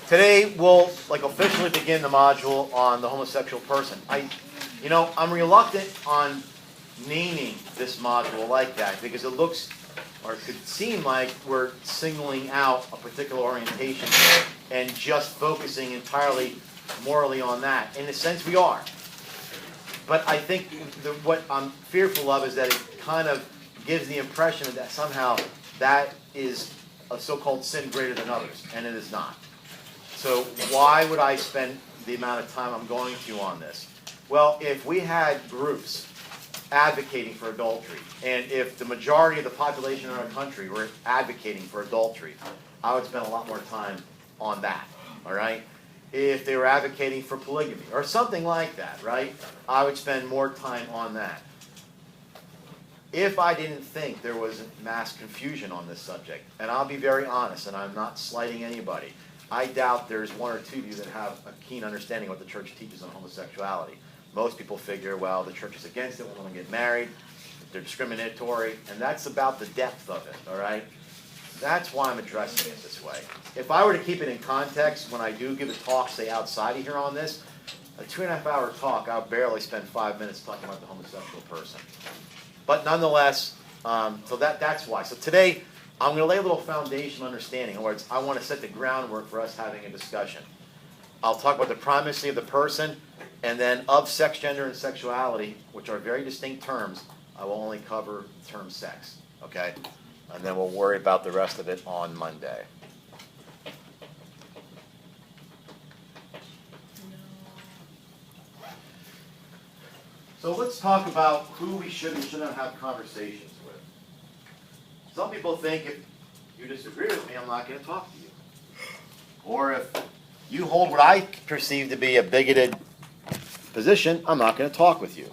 Today we'll officially begin the module on the homosexual person. I'm reluctant on naming this module like that because it looks or it could seem like we're singling out a particular orientation and just focusing entirely morally on that. In a sense, we are. But I think what I'm fearful of is that it kind of gives the impression that somehow that is a so-called sin greater than others, and it is not. So why would I spend the amount of time I'm going to on this? Well, if we had groups advocating for adultery, and if the majority of the population in our country were advocating for adultery, I would spend a lot more time on that, all right? If they were advocating for polygamy, or something like that, right? I would spend more time on that. If I didn't think there was mass confusion on this subject, and I'll be very honest, and I'm not slighting anybody, I doubt there's one or two of you that have a keen understanding of what the church teaches on homosexuality. Most people figure, well, the church is against it when women get married, they're discriminatory, and that's about the depth of it, all right? That's why I'm addressing it this way. If I were to keep it in context, when I do give a talk, say outside of here on this, a 2.5-hour talk, I'll barely spend 5 minutes talking about the homosexual person. But nonetheless, so that's why. So today, I'm going to lay a little foundational understanding. In other words, I want to set the groundwork for us having a discussion. I'll talk about the primacy of the person, and then of sex, gender, and sexuality, which are very distinct terms. I will only cover the term sex, okay? And then we'll worry about the rest of it on Monday. So let's talk about who we should and should not have conversations with. Some people think if you disagree with me, I'm not going to talk to you. Or if you hold what I perceive to be a bigoted position, I'm not going to talk with you.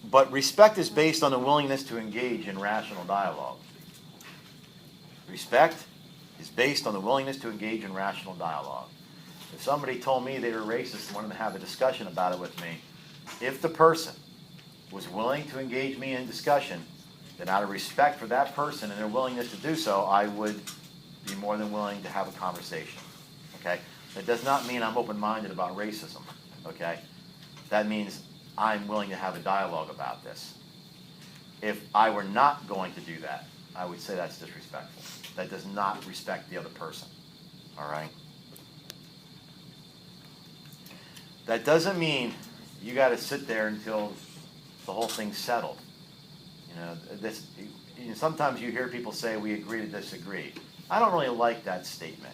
But respect is based on the willingness to engage in rational dialogue. Respect is based on the willingness to engage in rational dialogue. If somebody told me they were racist and wanted to have a discussion about it with me, if the person was willing to engage me in discussion, then out of respect for that person and their willingness to do so, I would be more than willing to have a conversation. Okay? That does not mean I'm open-minded about racism. Okay? That means I'm willing to have a dialogue about this. If I were not going to do that, I would say that's disrespectful. That does not respect the other person. All right? That doesn't mean you got to sit there until the whole thing's settled. Sometimes you hear people say we agree to disagree. I don't really like that statement.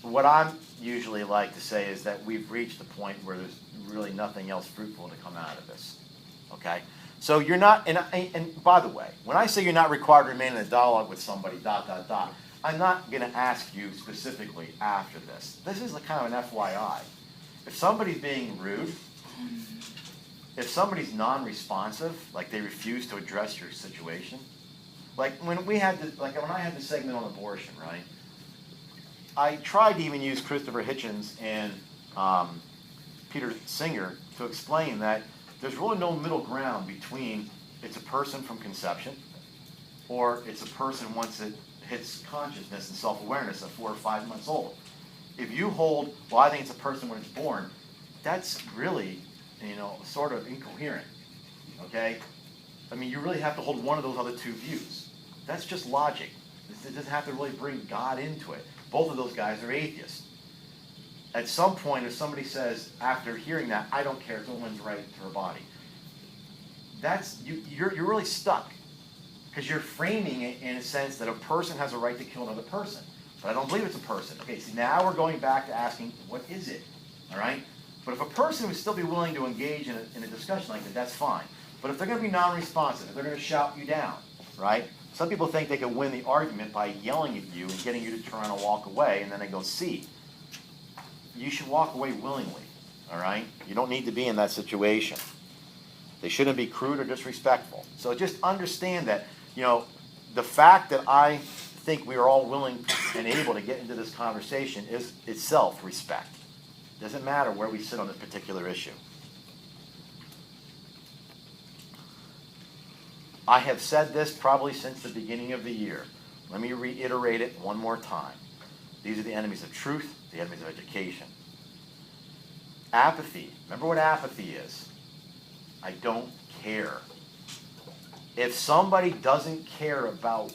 What I usually like to say is that we've reached the point where there's really nothing else fruitful to come out of this. Okay? So you're not, and by the way, when I say you're not required to remain in a dialogue with somebody, I'm not going to ask you specifically after this. This is kind of an FYI. If somebody's being rude, if somebody's non-responsive, like they refuse to address your situation, like when I had the segment on abortion, right? I tried to even use Christopher Hitchens and Peter Singer to explain that there's really no middle ground between it's a person from conception or it's a person once it hits consciousness and self-awareness at 4 or 5 months old. If you hold, well, I think it's a person when it's born, that's really, sort of incoherent, okay? I mean, you really have to hold one of those other two views. That's just logic. It doesn't have to really bring God into it. Both of those guys are atheists. At some point, if somebody says, after hearing that, I don't care, it's a woman's right to her body, you're really stuck. Because you're framing it in a sense that a person has a right to kill another person. But I don't believe it's a person. Okay, so now we're going back to asking, what is it? All right? But if a person would still be willing to engage in a discussion like that, that's fine. But if they're going to be non-responsive, if they're going to shout you down, right? Some people think they can win the argument by yelling at you and getting you to turn and walk away, and then they go, see. You should walk away willingly, all right? You don't need to be in that situation. They shouldn't be crude or disrespectful. So just understand that, the fact that I think we are all willing and able to get into this conversation is itself respect. Doesn't matter where we sit on this particular issue. I have said this probably since the beginning of the year. Let me reiterate it one more time. These are the enemies of truth, the enemies of education. Apathy. Remember what apathy is. I don't care. If somebody doesn't care about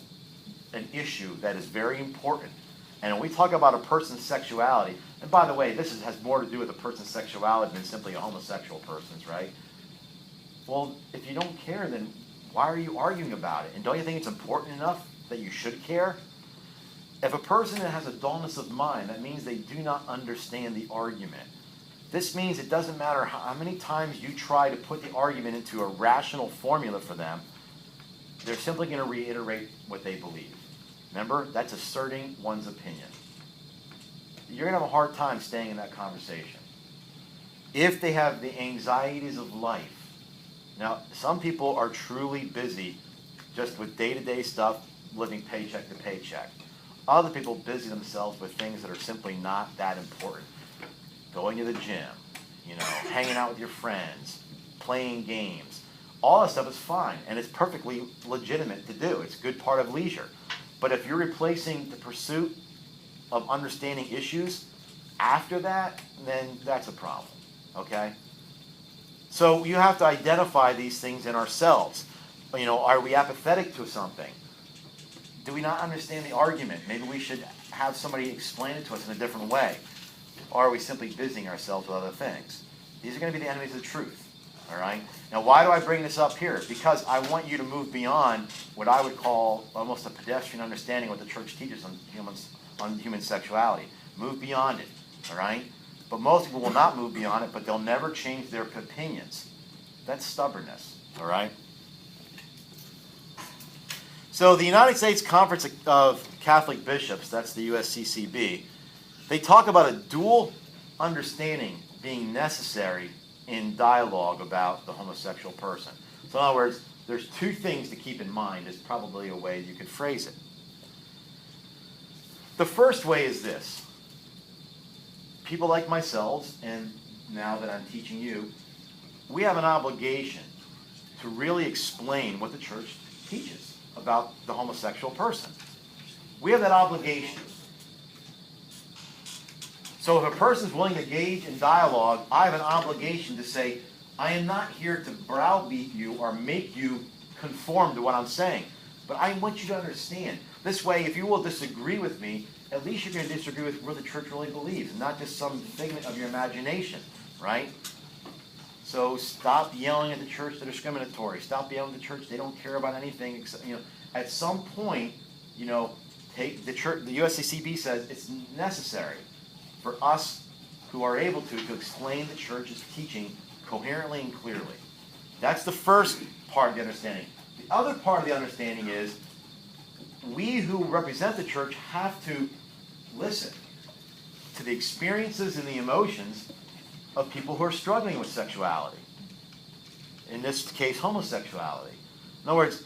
an issue that is very important, and when we talk about a person's sexuality, and by the way, this has more to do with a person's sexuality than simply a homosexual person's, right? Well, if you don't care, then why are you arguing about it? And don't you think it's important enough that you should care? If a person has a dullness of mind, that means they do not understand the argument. This means it doesn't matter how many times you try to put the argument into a rational formula for them, they're simply going to reiterate what they believe. Remember, that's asserting one's opinion. You're going to have a hard time staying in that conversation. If they have the anxieties of life, now some people are truly busy just with day-to-day stuff, living paycheck to paycheck. Other people busy themselves with things that are simply not that important. Going to the gym, hanging out with your friends, playing games. All that stuff is fine, and it's perfectly legitimate to do. It's a good part of leisure. But if you're replacing the pursuit of understanding issues after that, then that's a problem, okay? So you have to identify these things in ourselves. Are we apathetic to something? Do we not understand the argument? Maybe we should have somebody explain it to us in a different way. Or are we simply busying ourselves with other things? These are going to be the enemies of the truth. All right? Now, why do I bring this up here? Because I want you to move beyond what I would call almost a pedestrian understanding of what the church teaches on human sexuality. Move beyond it. All right? But most people will not move beyond it, but they'll never change their opinions. That's stubbornness. All right? So the United States Conference of Catholic Bishops, that's the USCCB, they talk about a dual understanding being necessary in dialogue about the homosexual person. So in other words, there's two things to keep in mind is probably a way you could phrase it. The first way is this. People like myself, and now that I'm teaching you, we have an obligation to really explain what the church teaches about the homosexual person. We have that obligation. So if a person's willing to engage in dialogue, I have an obligation to say, I am not here to browbeat you or make you conform to what I'm saying. But I want you to understand. This way, if you will disagree with me, at least you're going to disagree with what the church really believes, and not just some figment of your imagination, right? So stop yelling at the church they're discriminatory. Stop yelling at the church they don't care about anything except, at some point, take the church. The USCCB says it's necessary for us who are able to explain the church's teaching coherently and clearly. That's the first part of the understanding. The other part of the understanding is we who represent the church have to listen to the experiences and the emotions of people who are struggling with sexuality. In this case, homosexuality. In other words,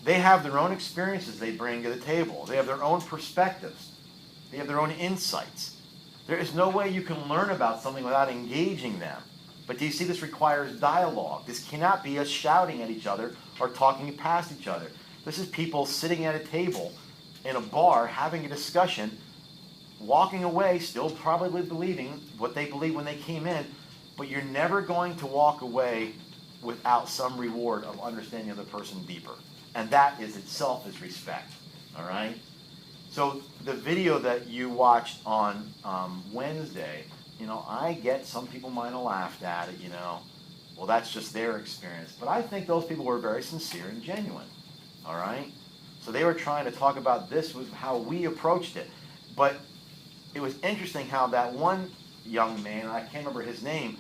they have their own experiences they bring to the table. They have their own perspectives. They have their own insights. There is no way you can learn about something without engaging them. But do you see this requires dialogue? This cannot be us shouting at each other or talking past each other. This is people sitting at a table in a bar having a discussion, walking away, still probably believing what they believed when they came in, but you're never going to walk away without some reward of understanding the other person deeper. And that is itself is respect. All right? So the video that you watched on Wednesday, I get some people might have laughed at it, well, that's just their experience. But I think those people were very sincere and genuine. All right? So they were trying to talk about this was how we approached it. But it was interesting how that one young man, I can't remember his name,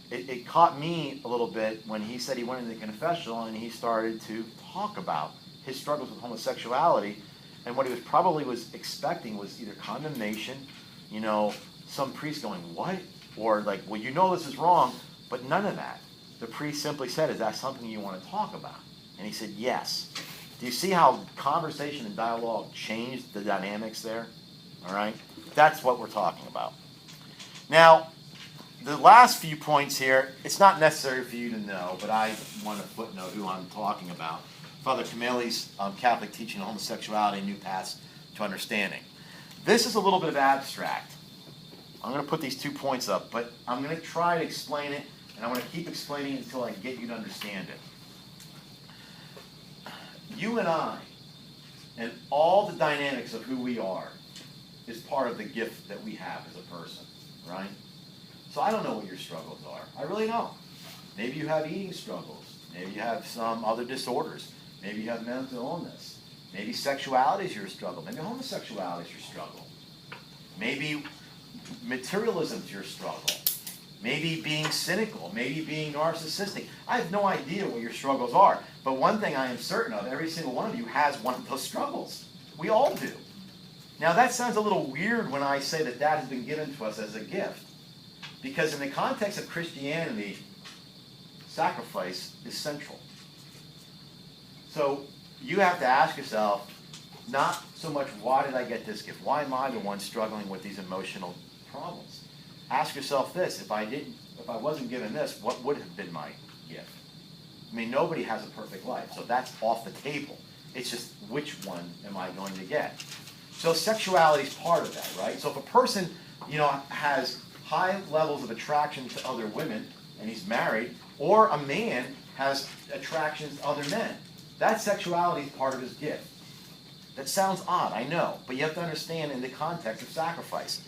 it caught me a little bit when he said he went into the confessional and he started to talk about his struggles with homosexuality. And what he was probably expecting was either condemnation, some priest going, what? Or like, well, this is wrong, but none of that. The priest simply said, is that something you want to talk about? And he said, yes. Do you see how conversation and dialogue changed the dynamics there? All right? That's what we're talking about. Now, the last few points here, it's not necessary for you to know, but I want to footnote who I'm talking about. Father Cameli's Catholic Teaching on Homosexuality, New Paths to Understanding. This is a little bit of abstract. I'm going to put these 2 points up, but I'm going to try to explain it, and I'm going to keep explaining it until I get you to understand it. You and I, and all the dynamics of who we are, is part of the gift that we have as a person, right? So I don't know what your struggles are. I really don't. Maybe you have eating struggles. Maybe you have some other disorders. Maybe you have mental illness. Maybe sexuality is your struggle. Maybe homosexuality is your struggle. Maybe materialism is your struggle. Maybe being cynical. Maybe being narcissistic. I have no idea what your struggles are. But one thing I am certain of, every single one of you has one of those struggles. We all do. Now that sounds a little weird when I say that that has been given to us as a gift. Because in the context of Christianity, sacrifice is central. So you have to ask yourself, not so much why did I get this gift? Why am I the one struggling with these emotional problems? Ask yourself this, if I wasn't given this, what would have been my gift? I mean, nobody has a perfect life, so that's off the table. It's just which one am I going to get? So sexuality is part of that, right? So if a person, has high levels of attraction to other women, and he's married, or a man has attractions to other men, that sexuality is part of his gift. That sounds odd, I know, but you have to understand in the context of sacrifice.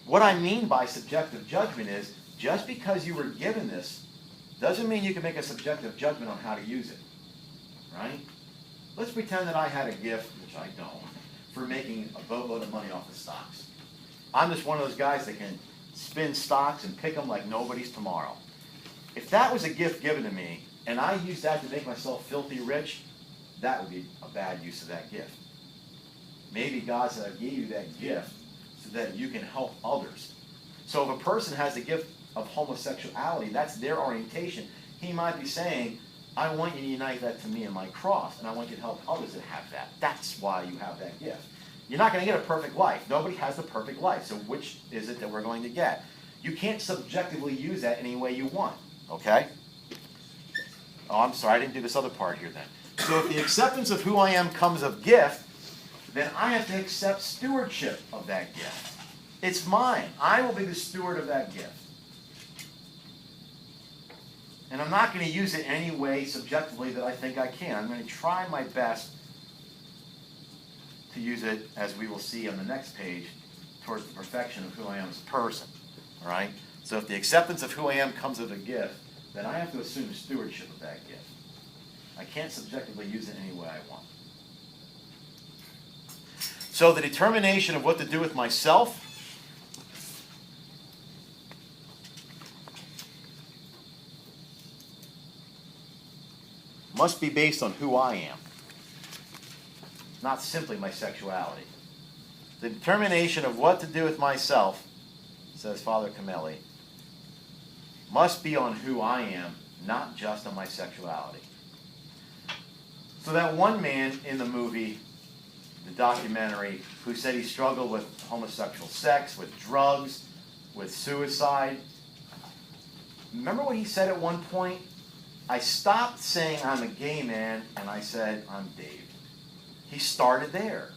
What I mean by subjective judgment is, just because you were given this, doesn't mean you can make a subjective judgment on how to use it, right? Let's pretend that I had a gift, which I don't, for making a boatload of money off of stocks. I'm just one of those guys that can spin stocks and pick them like nobody's tomorrow. If that was a gift given to me, and I used that to make myself filthy rich, that would be a bad use of that gift. Maybe God said, I gave you that gift so that you can help others. So if a person has the gift of homosexuality, that's their orientation, he might be saying, I want you to unite that to me in my cross, and I want you to help others that have that. That's why you have that gift. You're not going to get a perfect life. Nobody has the perfect life. So which is it that we're going to get? You can't subjectively use that any way you want. Okay? Oh, I'm sorry. I didn't do this other part here then. So if the acceptance of who I am comes of gift, then I have to accept stewardship of that gift. It's mine. I will be the steward of that gift. And I'm not going to use it any way subjectively that I think I can. I'm going to try my best to use it, as we will see on the next page, towards the perfection of who I am as a person. All right? So if the acceptance of who I am comes of a gift, then I have to assume stewardship of that gift. I can't subjectively use it any way I want. So the determination of what to do with myself must be based on who I am, not simply my sexuality. The determination of what to do with myself, says Father Cameli, must be on who I am, not just on my sexuality. So that one man in the movie, the documentary, who said he struggled with homosexual sex, with drugs, with suicide, remember what he said at one point? I stopped saying I'm a gay man, and I said I'm Dave. He started there.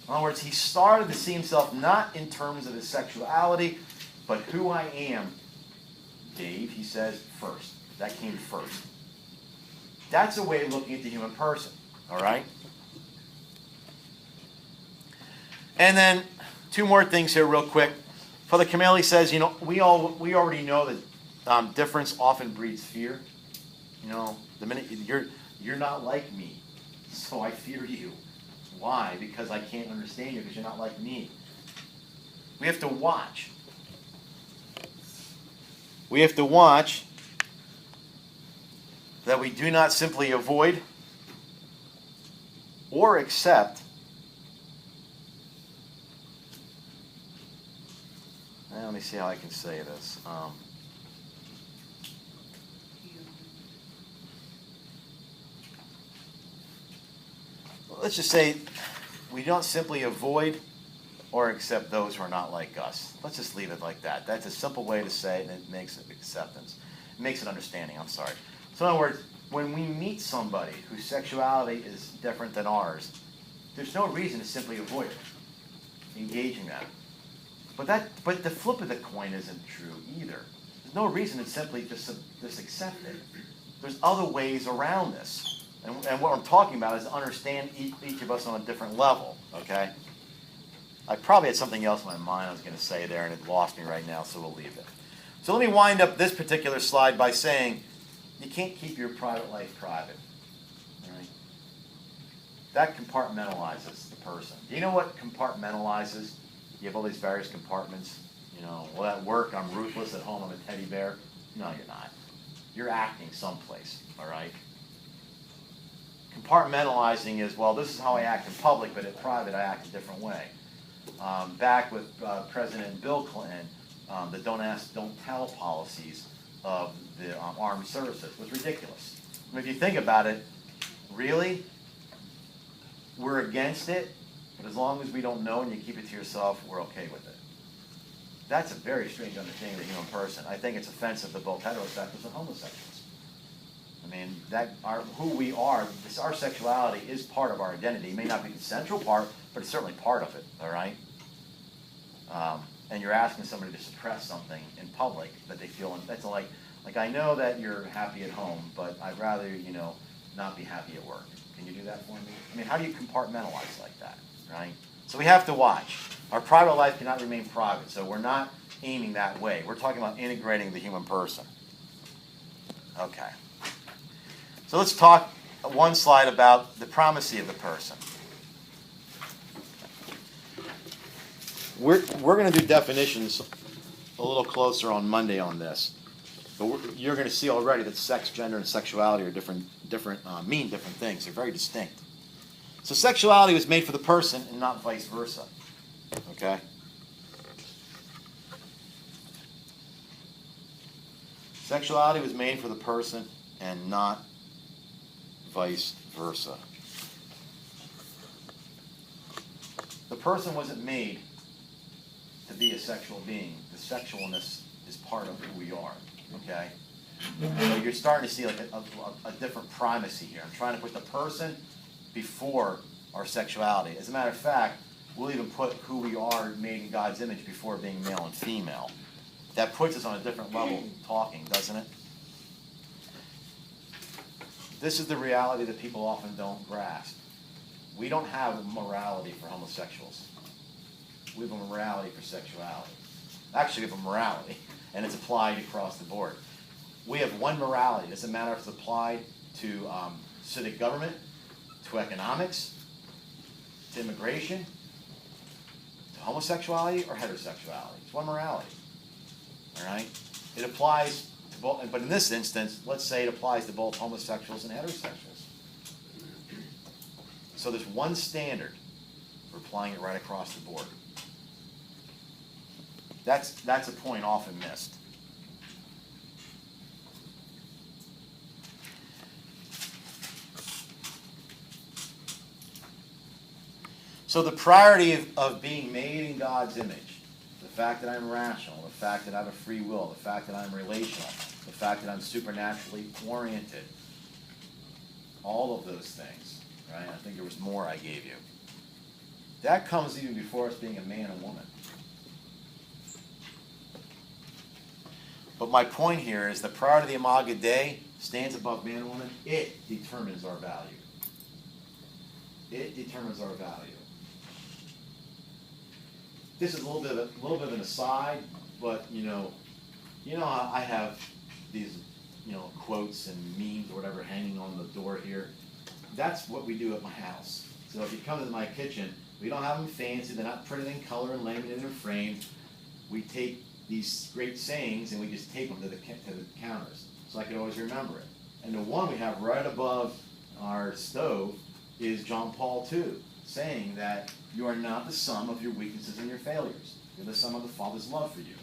In other words, he started to see himself not in terms of his sexuality, but who I am. Dave, he says, first. That came first. That's a way of looking at the human person. All right? And then, two more things here real quick. Father Cameli says, we already know that difference often breeds fear. The minute you're not like me, so I fear you. Why? Because I can't understand you, because you're not like me. We have to watch. We have to watch that we do not simply avoid or accept. Let me see how I can say this. Let's just say we don't simply avoid or accept those who are not like us. Let's just leave it like that. That's a simple way to say it, and it makes it acceptance. It makes it understanding, I'm sorry. So in other words, when we meet somebody whose sexuality is different than ours, there's no reason to simply avoid it, engaging them. But the flip of the coin isn't true either. There's no reason to simply just accept it. There's other ways around this. And what I'm talking about is to understand each of us on a different level, okay? I probably had something else in my mind I was going to say there, and it lost me right now, so we'll leave it. So let me wind up this particular slide by saying you can't keep your private life private. All right? That compartmentalizes the person. Do you know what compartmentalizes? You have all these various compartments. You know, well, at work I'm ruthless, at home I'm a teddy bear. No, you're not. You're acting someplace, all right? Compartmentalizing is, well, this is how I act in public, but in private I act a different way. Back with President Bill Clinton, the don't ask, don't tell policies of the armed services was ridiculous. I mean, if you think about it, really, we're against it, but as long as we don't know and you keep it to yourself, we're okay with it. That's a very strange understanding of the human person. I think it's offensive to both heterosexuals and homosexuals. I mean, who we are, our sexuality is part of our identity. It may not be the central part, but it's certainly part of it, all right? And you're asking somebody to suppress something in public that they feel, that's like I know that you're happy at home, but I'd rather, you know, not be happy at work. Can you do that for me? I mean, how do you compartmentalize like that, right? So we have to watch. Our private life cannot remain private, so we're not aiming that way. We're talking about integrating the human person. Okay. So let's talk one slide about the primacy of the person. We're going to do definitions a little closer on Monday on this. But you're going to see already that sex, gender, and sexuality are mean different things. They're very distinct. So sexuality was made for the person and not vice versa. Okay? Sexuality was made for the person and not vice versa. The person wasn't made to be a sexual being. The sexualness is part of who we are. Okay? So you're starting to see like a different primacy here. I'm trying to put the person before our sexuality. As a matter of fact, we'll even put who we are made in God's image before being male and female. That puts us on a different level talking, doesn't it? This is the reality that people often don't grasp. We don't have morality for homosexuals. We have a morality for sexuality. Actually, we have a morality, and it's applied across the board. We have one morality. It doesn't matter if it's applied to civic government, to economics, to immigration, to homosexuality, or heterosexuality. It's one morality. All right? It applies to both, but in this instance, let's say it applies to both homosexuals and heterosexuals. So there's one standard. We're applying it right across the board. That's a point often missed. So the priority of being made in God's image, the fact that I'm rational, the fact that I have a free will, the fact that I'm relational, the fact that I'm supernaturally oriented, all of those things, right? I think there was more I gave you. That comes even before us being a man and woman. But my point here is the priority of the Imago Dei stands above man and woman. It determines our value. It determines our value. This is a little bit of an aside, but you know how I have these quotes and memes or whatever hanging on the door here. That's what we do at my house. So if you come to my kitchen, we don't have them fancy. They're not printed in color and laminated and framed. We take these great sayings and we just tape them to the counters, so I can always remember it. And the one we have right above our stove is John Paul II, saying that you are not the sum of your weaknesses and your failures. You're the sum of the Father's love for you.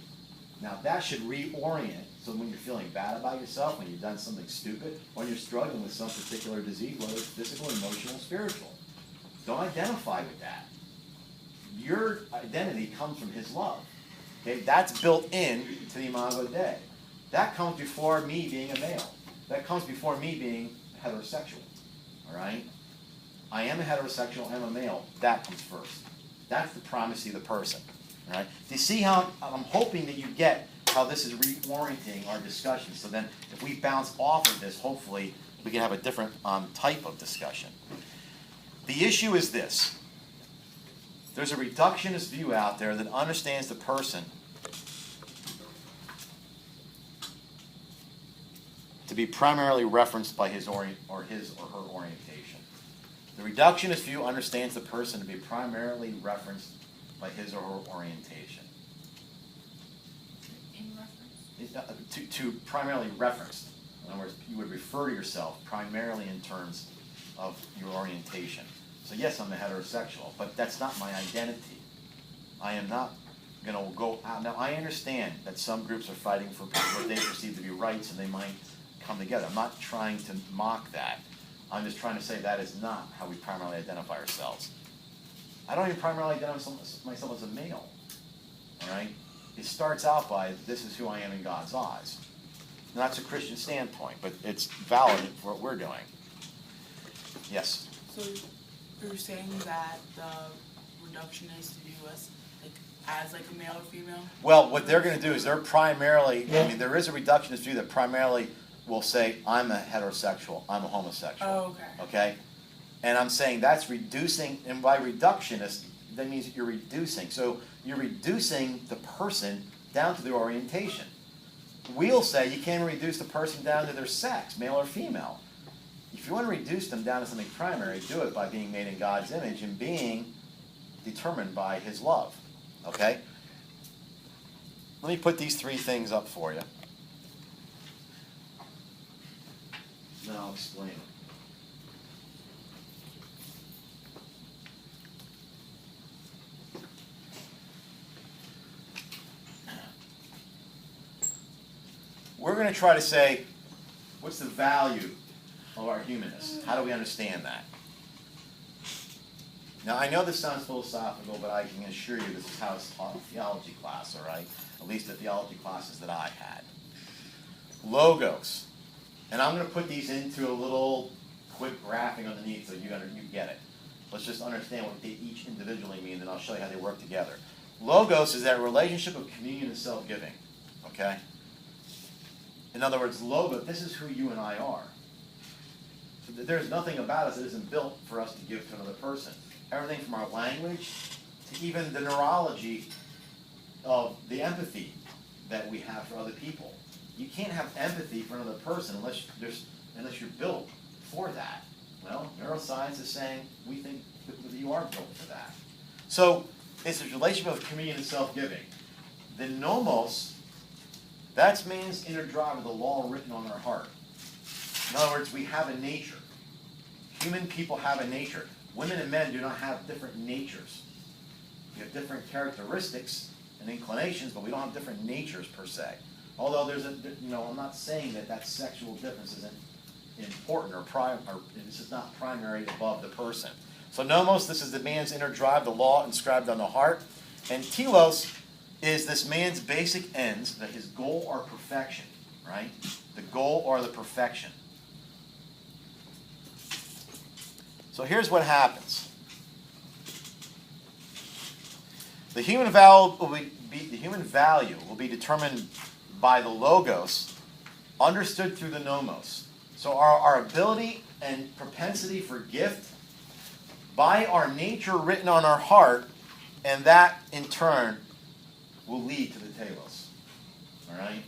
Now that should reorient, so when you're feeling bad about yourself, when you've done something stupid, or you're struggling with some particular disease, whether it's physical, emotional, spiritual, don't identify with that. Your identity comes from His love. Okay, that's built in to the Imago Dei. That comes before me being a male. that comes before me being heterosexual. All right? I am a heterosexual, I'm a male. That comes first. That's the primacy of the person. All right? Do you see how I'm hoping that you get how this is reorienting our discussion? So then if we bounce off of this, hopefully we can have a different type of discussion. The issue is this. There's a reductionist view out there that understands the person to be primarily referenced by his or her orientation. The reductionist view understands the person to be primarily referenced by his or her orientation. In reference? To primarily referenced. In other words, you would refer to yourself primarily in terms of your orientation. So yes, I'm a heterosexual, but that's not my identity. I am not going to go out. Now, I understand that some groups are fighting for what they perceive to be rights, and they might come together. I'm not trying to mock that. I'm just trying to say that is not how we primarily identify ourselves. I don't even primarily identify myself as a male. All right? It starts out by, this is who I am in God's eyes. And that's a Christian standpoint, but it's valid for what we're doing. Yes? So you're saying that the reductionists view us as a male or female? Well, what they're going to do is they're primarily, I mean, there is a reductionist view that primarily will say, I'm a heterosexual, I'm a homosexual. Oh, okay. Okay? And I'm saying that's reducing, and by reductionist, that means that you're reducing. So you're reducing the person down to their orientation. We'll say you can't reduce the person down to their sex, male or female. If you want to reduce them down to something primary, do it by being made in God's image and being determined by His love. Okay? Let me put these three things up for you. Then I'll explain it. We're going to try to say, what's the value of our humanness? How do we understand that? Now, I know this sounds philosophical, but I can assure you this is how it's taught in theology class, all right? At least the theology classes that I had. Logos. And I'm going to put these into a little quick graphing underneath so you get it. Let's just understand what they each individually mean, then I'll show you how they work together. Logos is that relationship of communion and self-giving, okay? In other words, logos, this is who you and I are. So there's nothing about us that isn't built for us to give to another person. Everything from our language to even the neurology of the empathy that we have for other people. You can't have empathy for another person unless you're built for that. Well, neuroscience is saying we think that you are built for that. So it's a relationship of communion and self-giving. The nomos, that's man's inner drive of the law written on our heart. In other words, we have a nature. Human people have a nature. Women and men do not have different natures. We have different characteristics and inclinations, but we don't have different natures per se. Although I'm not saying that sexual difference isn't important or this is not primary above the person. So nomos, this is the man's inner drive, the law inscribed on the heart. And telos is this man's basic ends, that his goal or perfection, right? The goal or the perfection. So here's what happens. The human value will be determined by the logos, understood through the nomos. So our ability and propensity for gift by our nature written on our heart, and that in turn will lead to the telos. All right?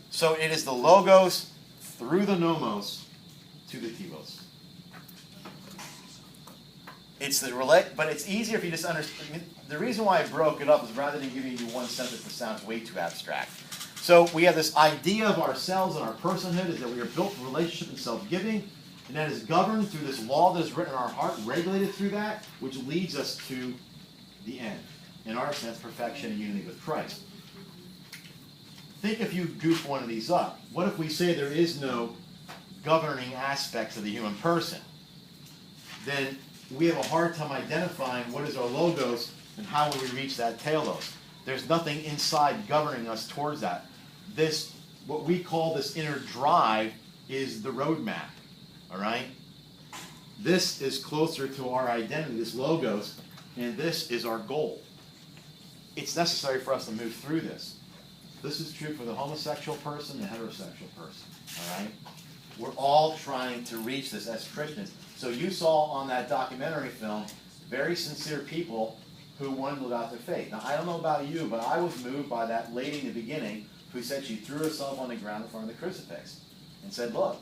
So it is the logos through the nomos to the telos. But it's easier if you just understand. I mean, the reason why I broke it up is rather than giving you one sentence that sounds way too abstract. So we have this idea of ourselves and our personhood is that we are built for relationship and self-giving, and that is governed through this law that is written in our heart, regulated through that, which leads us to the end. In our sense, perfection and unity with Christ. Think if you goof one of these up. What if we say there is no governing aspects of the human person? Then we have a hard time identifying what is our logos and how will we reach that telos. There's nothing inside governing us towards that. This, what we call this inner drive, is the roadmap, all right? This is closer to our identity, this logos, and this is our goal. It's necessary for us to move through this. This is true for the homosexual person, the heterosexual person, all right? We're all trying to reach this as Christians. So you saw on that documentary film very sincere people who wanted to live out their faith. Now, I don't know about you, but I was moved by that lady in the beginning who said she threw herself on the ground in front of the crucifix and said, look,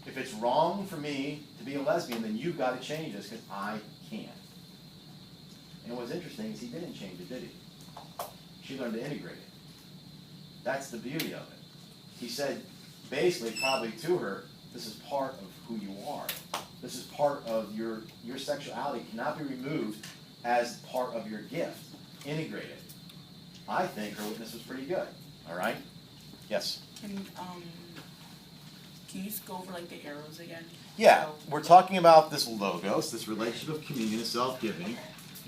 if it's wrong for me to be a lesbian, then you've got to change this because I can't. And what's interesting is he didn't change it, did he? She learned to integrate it. That's the beauty of it. He said, basically, probably to her, this is part of who you are. This is part of your sexuality cannot be removed as part of your gift. Integrate it. I think her witness was pretty good. All right? Yes? Can you just go over like the arrows again? Yeah, So, we're talking about this logos, this relationship of communion and self-giving,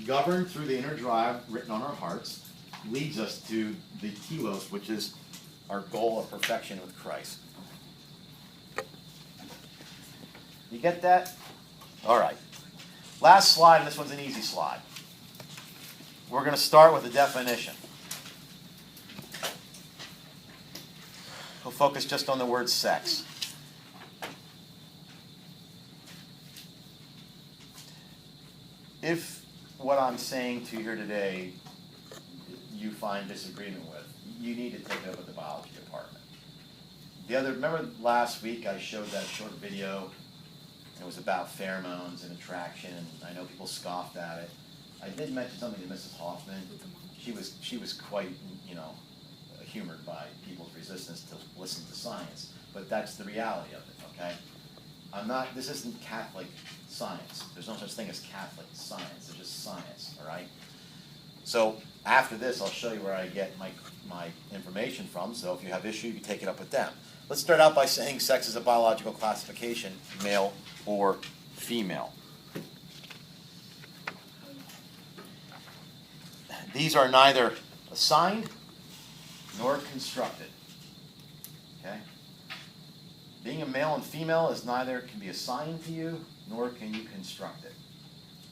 governed through the inner drive written on our hearts, leads us to the telos, which is our goal of perfection with Christ. You get that? All right. Last slide, and this one's an easy slide. We're going to start with a definition. We'll focus just on the word sex. If what I'm saying to you here today you find disagreement with, you need to take it up with the biology department. Remember last week I showed that short video. It was about pheromones and attraction, and I know people scoffed at it. I did mention something to Mrs. Hoffman. She was quite, humored by people's resistance to listen to science, but that's the reality of it. Okay, this isn't Catholic science. There's no such thing as Catholic science. It's just science. All right. So after this, I'll show you where I get my information from. So if you have issue, you can take it up with them. Let's start out by saying sex is a biological classification, male or female. These are neither assigned nor constructed. Okay? Being a male and female is neither can be assigned to you nor can you construct it.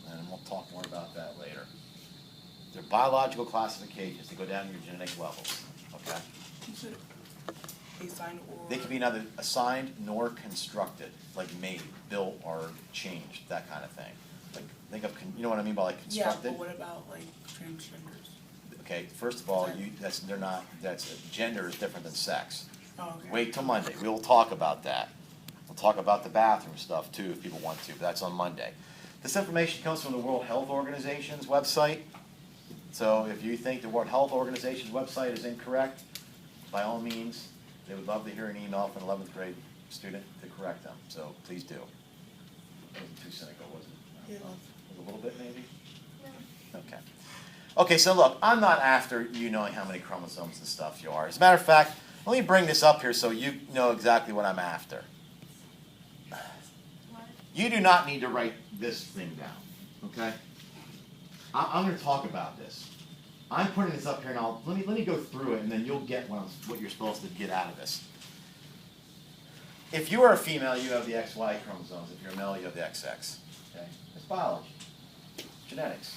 And we'll talk more about that later. They're biological classifications. They go down to your genetic levels. Okay? assigned or... They can be neither assigned nor constructed, like made, built, or changed, that kind of thing. Like, think of, you know what I mean by like constructed? Yeah, but what about like transgenders? Okay, first of all, gender is different than sex. Oh, okay. Wait till Monday. We will talk about that. We'll talk about the bathroom stuff too if people want to, but that's on Monday. This information comes from the World Health Organization's website. So if you think the World Health Organization's website is incorrect, by all means, they would love to hear an email from an 11th grade student to correct them. So please do. It wasn't too cynical, was it? Yeah. A little bit maybe? Yeah. Okay. Okay, so look, I'm not after you knowing how many chromosomes and stuff you are. As a matter of fact, let me bring this up here so you know exactly what I'm after. You do not need to write this thing down, okay? I'm going to talk about this. I'm putting this up here, and let me go through it, and then you'll get what you're supposed to get out of this. If you are a female, you have the XY chromosomes. If you're a male, you have the XX. Okay? It's biology, genetics.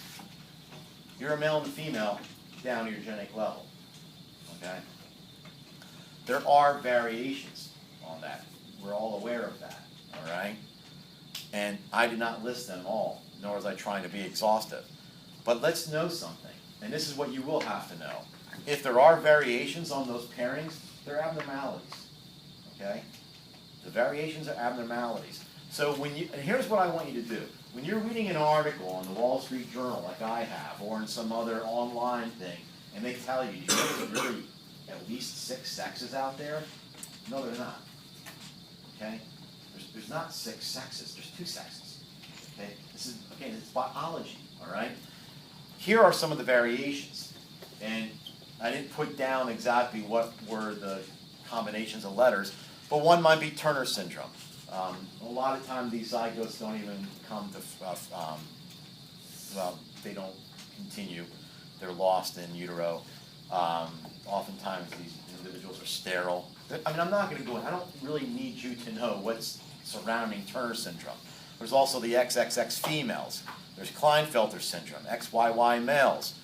You're a male and a female down to your genetic level. Okay? There are variations on that. We're all aware of that. All right? And I did not list them all, nor was I trying to be exhaustive. But let's know something, and this is what you will have to know. If there are variations on those pairings, they're abnormalities. Okay? The variations are abnormalities. So and here's what I want you to do. When you're reading an article on the Wall Street Journal like I have, or in some other online thing, and they tell you, there's really at least 6 sexes out there? No, they're not. Okay? There's not 6 sexes. There's 2 sexes. Okay? It's biology. All right? Here are some of the variations. And I didn't put down exactly what were the combinations of letters, but one might be Turner syndrome. A lot of times these zygotes don't even come to, they don't continue. They're lost in utero. Oftentimes these individuals are sterile. I mean, I'm not going to go in. I don't really need you to know what's surrounding Turner syndrome. There's also the XXX females. There's Klinefelter syndrome, XYY males.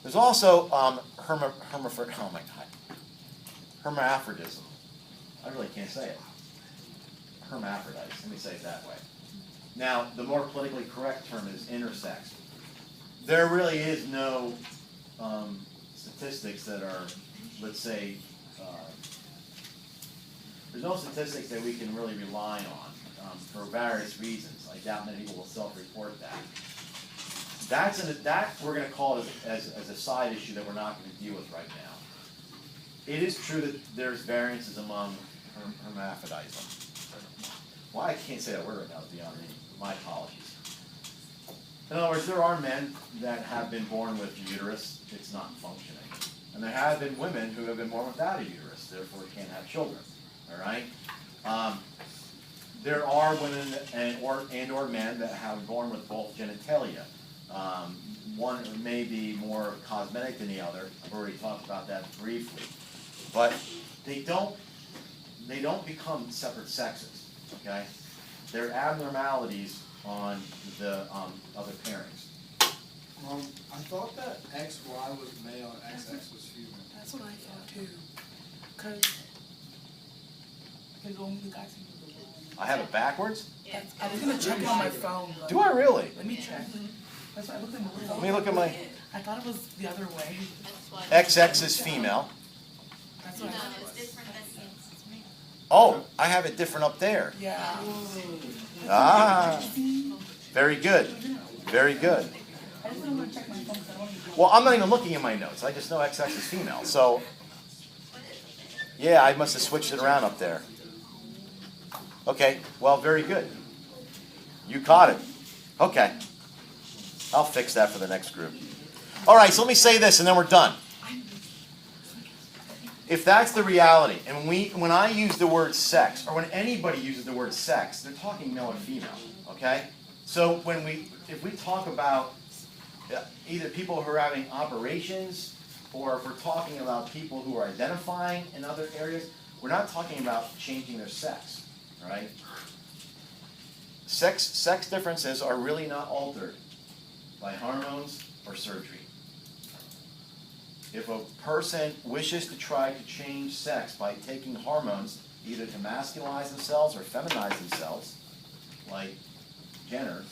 There's also hermaphrodism. I really can't say it. Hermaphrodites, let me say it that way. Now, the more politically correct term is intersex. There really is no statistics that are, let's say, there's no statistics that we can really rely on for various reasons. I doubt many people will self-report that. That we're going to call it as a side issue that we're not going to deal with right now. It is true that there's variances among hermaphroditism. Why I can't say that word right now is beyond me. My apologies. In other words, there are men that have been born with a uterus, it's not functioning. And there have been women who have been born without a uterus, therefore can't have children. All right? There are women and/or men that have born with both genitalia. One may be more cosmetic than the other. I've already talked about that briefly. But they don't become separate sexes, okay? They're abnormalities on the other pairings. I thought that XY was male and XX was female. That's what I thought too. Because only the guys can do the wrong. I have it backwards? I was going to check it on my phone. But Do I really? let me check. That's why I looked at my phone. Let me look at my... I thought it was the other way. XX is female. That's what I thought it was. Oh, I have it different up there. Yeah. Ah, very good. Very good. I just didn't want to check my phone because I wanted to. Well, I'm not even looking at my notes. I just know XX is female. So, yeah, I must have switched it around up there. Okay, well, very good. You caught it. Okay. I'll fix that for the next group. All right, so let me say this, and then we're done. If that's the reality, and when I use the word sex, or when anybody uses the word sex, they're talking male and female, okay? So if we talk about either people who are having operations, or if we're talking about people who are identifying in other areas, we're not talking about changing their sex, all right? Sex differences are really not altered by hormones or surgery. If a person wishes to try to change sex by taking hormones, either to masculinize themselves or feminize themselves, like Jenner,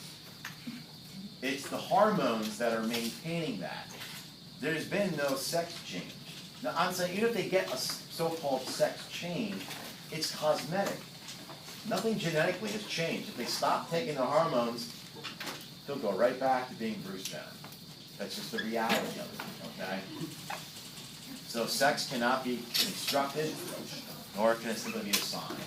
it's the hormones that are maintaining that. There's been no sex change. Now, I'm saying even if they get a so-called sex change, it's cosmetic. Nothing genetically has changed. If they stop taking the hormones, they'll go right back to being Bruce Jenner. That's just the reality of it, okay? So sex cannot be constructed, nor can it simply be assigned.